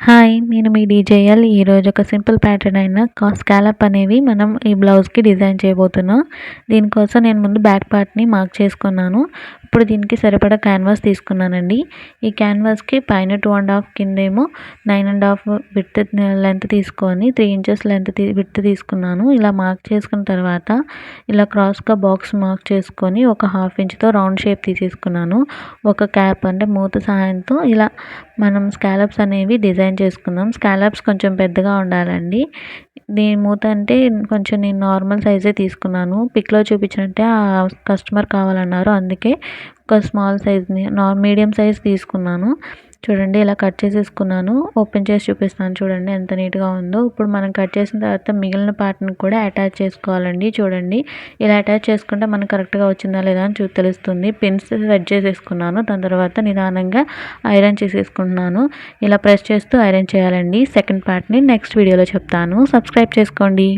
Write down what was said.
Hi! నేను మీ డీజేఎల్. ఈరోజు ఒక సింపుల్ ప్యాటర్న్ అయిన స్కాలప్ అనేవి మనం ఈ బ్లౌజ్‌కి డిజైన్ చేయబోతున్నాం. దీనికోసం నేను ముందు బ్యాక్ పార్ట్‌ని మార్క్ చేసుకున్నాను. ఇప్పుడు దీనికి సరిపడా క్యాన్వాస్ తీసుకున్నానండి. ఈ క్యాన్వాస్‌కి పైన 2½ కిందేమో 9½ లెంత్ తీసుకొని 3 ఇంచెస్ విడ్త్ తీసుకున్నాను. ఇలా మార్క్ చేసుకున్న తర్వాత ఇలా క్రాస్‌గా బాక్స్ మార్క్ చేసుకొని ఒక 1/2 ఇంచ్‌తో రౌండ్ షేప్ తీసేసుకున్నాను. ఒక క్యాప్ అంటే మూత సహాయంతో ఇలా మనం స్కాలప్స్ అనేవి డిజైన్ చేసుకుందాం. స్కాలప్స్ కొంచెం పెద్దగా ఉండాలండి. దీని మూత అంటే కొంచెం నేను నార్మల్ సైజే తీసుకున్నాను. పిక్‌లో చూపించినట్టే కస్టమర్ కావాలన్నారు. అందుకే ఒక స్మాల్ సైజ్‌ని మీడియం సైజ్ తీసుకున్నాను. చూడండి ఇలా కట్ చేసేసుకున్నాను. ఓపెన్ చేసి చూపిస్తాను చూడండి ఎంత నీట్‌గా ఉందో. ఇప్పుడు మనం కట్ చేసిన తర్వాత మిగిలిన పార్ట్‌ని కూడా అటాచ్ చేసుకోవాలండి. చూడండి ఇలా అటాచ్ చేసుకుంటే మనకు కరెక్ట్‌గా వచ్చిందా లేదా అని తెలుస్తుంది. పిన్స్ సెట్ చేసేసుకున్నాను. దాని తర్వాత నిదానంగా ఐరన్ చేసేసుకుంటున్నాను. ఇలా ప్రెస్ చేస్తూ ఐరన్ చేయాలండి. సెకండ్ పార్ట్‌ని నెక్స్ట్ వీడియోలో చెప్తాను. సబ్స్క్రైబ్ చేసుకోండి.